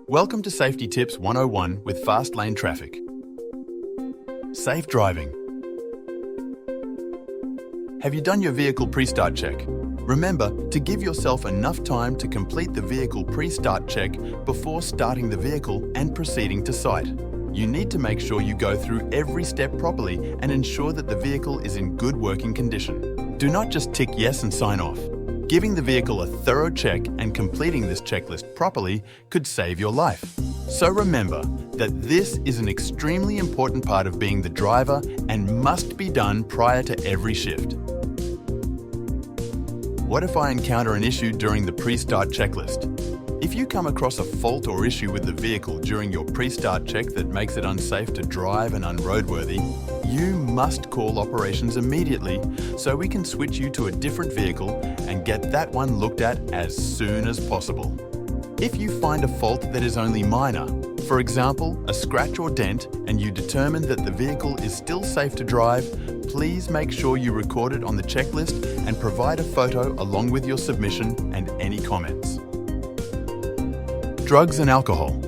Welcome to Safety Tips 101 with Fast Lane Traffic. Safe driving. Have you done your vehicle pre-start check? Remember to give yourself enough time to complete the vehicle pre-start check before starting the vehicle and proceeding to site. You need to make sure you go through every step properly and ensure that the vehicle is in good working condition. Do not just tick yes and sign off. Giving the vehicle a thorough check and completing this checklist properly could save your life. So remember that this is an extremely important part of being the driver and must be done prior to every shift. What if I encounter an issue during the pre-start checklist? If you come across a fault or issue with the vehicle during your pre-start check that makes it unsafe to drive and unroadworthy, you must call operations immediately so we can switch you to a different vehicle and get that one looked at as soon as possible. If you find a fault that is only minor, for example, a scratch or dent, and you determine that the vehicle is still safe to drive, please make sure you record it on the checklist and provide a photo along with your submission and any comments. Drugs and alcohol.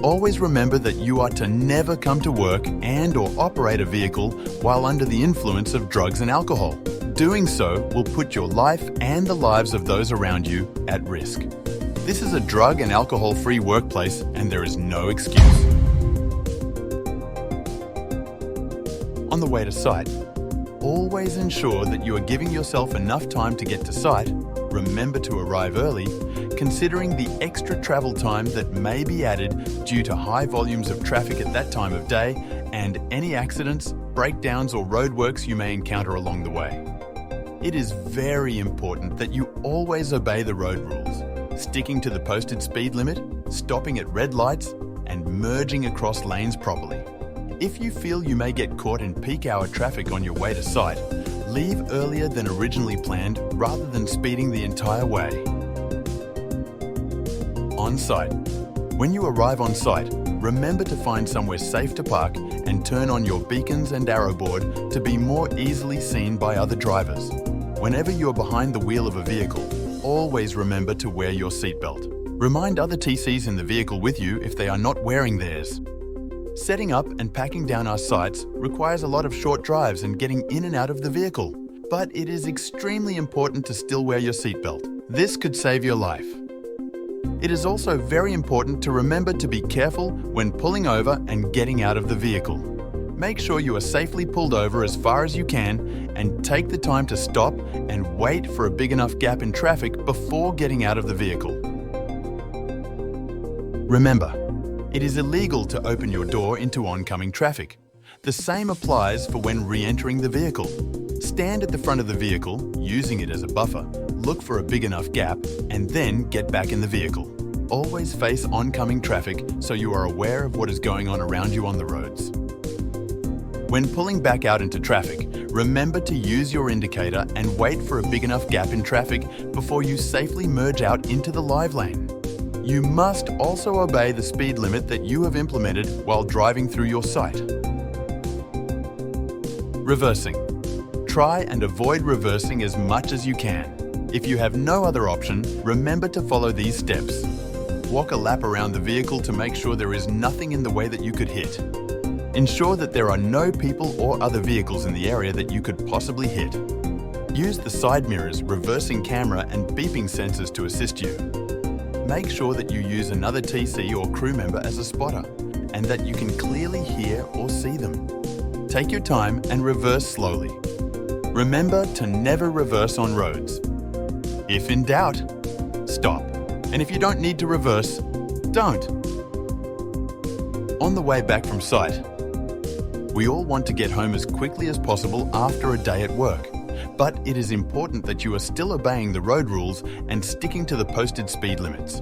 Always remember that you are to never come to work and/or operate a vehicle while under the influence of drugs and alcohol. Doing so will put your life and the lives of those around you at risk. This is a drug and alcohol-free workplace and there is no excuse. On the way to site, always ensure that you are giving yourself enough time to get to site. Remember to arrive early, considering the extra travel time that may be added due to high volumes of traffic at that time of day and any accidents, breakdowns or roadworks you may encounter along the way. It is very important that you always obey the road rules, sticking to the posted speed limit, stopping at red lights, and merging across lanes properly. If you feel you may get caught in peak hour traffic on your way to site, leave earlier than originally planned rather than speeding the entire way. On site. When you arrive on site, remember to find somewhere safe to park and turn on your beacons and arrow board to be more easily seen by other drivers. Whenever you're behind the wheel of a vehicle, always remember to wear your seatbelt. Remind other TCs in the vehicle with you if they are not wearing theirs. Setting up and packing down our sites requires a lot of short drives and getting in and out of the vehicle, but it is extremely important to still wear your seatbelt. This could save your life. It is also very important to remember to be careful when pulling over and getting out of the vehicle. Make sure you are safely pulled over as far as you can and take the time to stop and wait for a big enough gap in traffic before getting out of the vehicle. Remember, it is illegal to open your door into oncoming traffic. The same applies for when re-entering the vehicle. Stand at the front of the vehicle, using it as a buffer, look for a big enough gap, and then get back in the vehicle. Always face oncoming traffic so you are aware of what is going on around you on the roads. When pulling back out into traffic, remember to use your indicator and wait for a big enough gap in traffic before you safely merge out into the live lane. You must also obey the speed limit that you have implemented while driving through your site. Reversing. Try and avoid reversing as much as you can. If you have no other option, remember to follow these steps. Walk a lap around the vehicle to make sure there is nothing in the way that you could hit. Ensure that there are no people or other vehicles in the area that you could possibly hit. Use the side mirrors, reversing camera and beeping sensors to assist you. Make sure that you use another TC or crew member as a spotter and that you can clearly hear or see them. Take your time and reverse slowly. Remember to never reverse on roads. If in doubt, stop. And if you don't need to reverse, don't. On the way back from site, we all want to get home as quickly as possible after a day at work. But it is important that you are still obeying the road rules and sticking to the posted speed limits.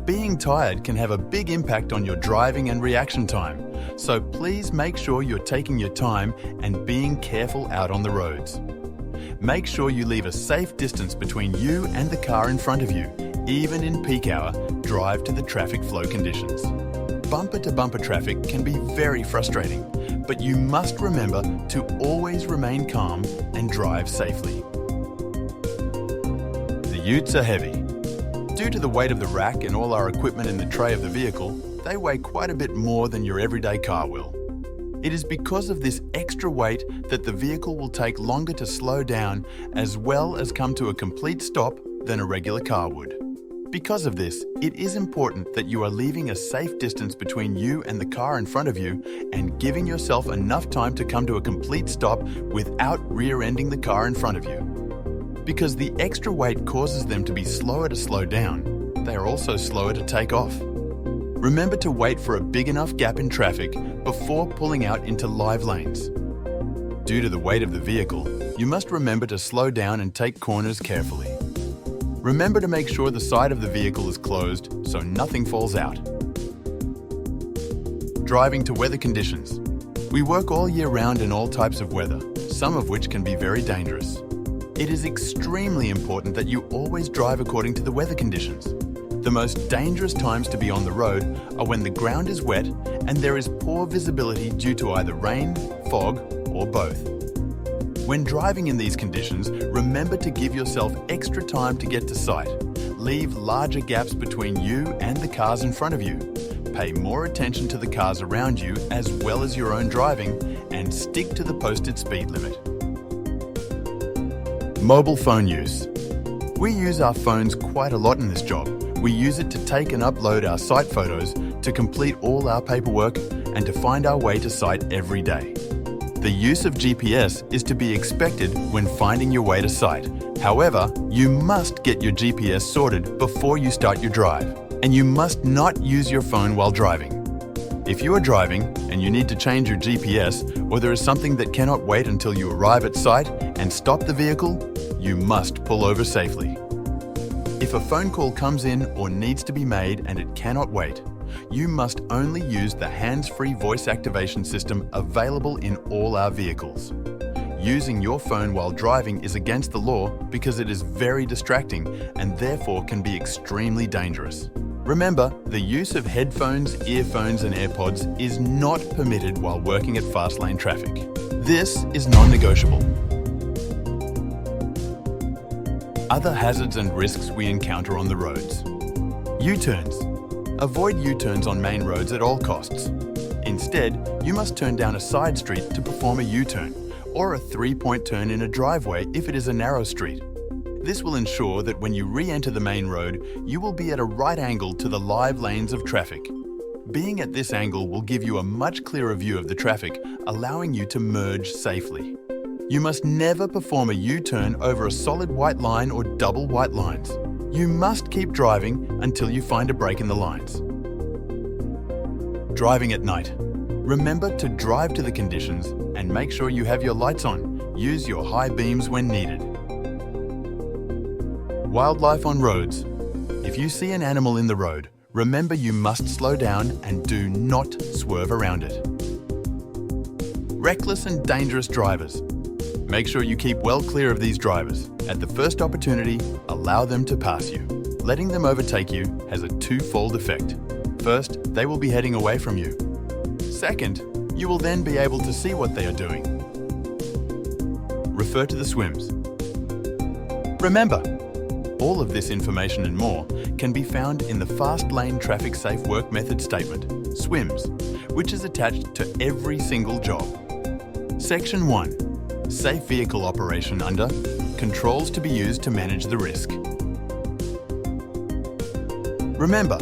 Being tired can have a big impact on your driving and reaction time, so please make sure you're taking your time and being careful out on the roads. Make sure you leave a safe distance between you and the car in front of you. Even in peak hour, drive to the traffic flow conditions. Bumper-to-bumper traffic can be very frustrating, but you must remember to always remain calm and drive safely. The utes are heavy. Due to the weight of the rack and all our equipment in the tray of the vehicle, they weigh quite a bit more than your everyday car will. It is because of this extra weight that the vehicle will take longer to slow down as well as come to a complete stop than a regular car would. Because of this, it is important that you are leaving a safe distance between you and the car in front of you and giving yourself enough time to come to a complete stop without rear-ending the car in front of you. Because the extra weight causes them to be slower to slow down, they are also slower to take off. Remember to wait for a big enough gap in traffic before pulling out into live lanes. Due to the weight of the vehicle, you must remember to slow down and take corners carefully. Remember to make sure the side of the vehicle is closed so nothing falls out. Driving to weather conditions. We work all year round in all types of weather, some of which can be very dangerous. It is extremely important that you always drive according to the weather conditions. The most dangerous times to be on the road are when the ground is wet and there is poor visibility due to either rain, fog, or both. When driving in these conditions, remember to give yourself extra time to get to site. Leave larger gaps between you and the cars in front of you. Pay more attention to the cars around you as well as your own driving, and stick to the posted speed limit. Mobile phone use. We use our phones quite a lot in this job. We use it to take and upload our site photos, to complete all our paperwork, and to find our way to site every day. The use of GPS is to be expected when finding your way to site. However, you must get your GPS sorted before you start your drive, and you must not use your phone while driving. If you are driving and you need to change your GPS, or there is something that cannot wait until you arrive at site and stop the vehicle, you must pull over safely. If a phone call comes in or needs to be made and it cannot wait, you must only use the hands-free voice activation system available in all our vehicles. Using your phone while driving is against the law because it is very distracting and therefore can be extremely dangerous. Remember, the use of headphones, earphones and AirPods is not permitted while working at fast lane traffic. This is non-negotiable. Other hazards and risks we encounter on the roads. U-turns. Avoid U-turns on main roads at all costs. Instead, you must turn down a side street to perform a U-turn, or a three-point turn in a driveway if it is a narrow street. This will ensure that when you re-enter the main road, you will be at a right angle to the live lanes of traffic. Being at this angle will give you a much clearer view of the traffic, allowing you to merge safely. You must never perform a U-turn over a solid white line or double white lines. You must keep driving until you find a break in the lines. Driving at night. Remember to drive to the conditions and make sure you have your lights on. Use your high beams when needed. Wildlife on roads. If you see an animal in the road, remember you must slow down and do not swerve around it. Reckless and dangerous drivers. Make sure you keep well clear of these drivers. At the first opportunity, allow them to pass you. Letting them overtake you has a twofold effect. First, they will be heading away from you. Second, you will then be able to see what they are doing. Refer to the swims. Remember, all of this information and more can be found in the Fast Lane Traffic Safe Work Method Statement, SWIMS, which is attached to every single job. Section 1. Safe vehicle operation under controls to be used to manage the risk. Remember,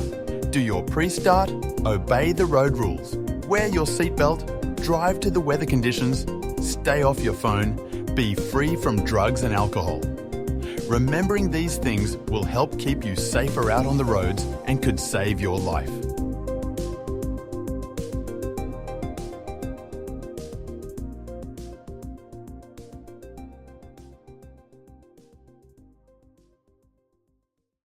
do your pre-start, obey the road rules, wear your seatbelt, drive to the weather conditions, stay off your phone, be free from drugs and alcohol. Remembering these things will help keep you safer out on the roads and could save your life.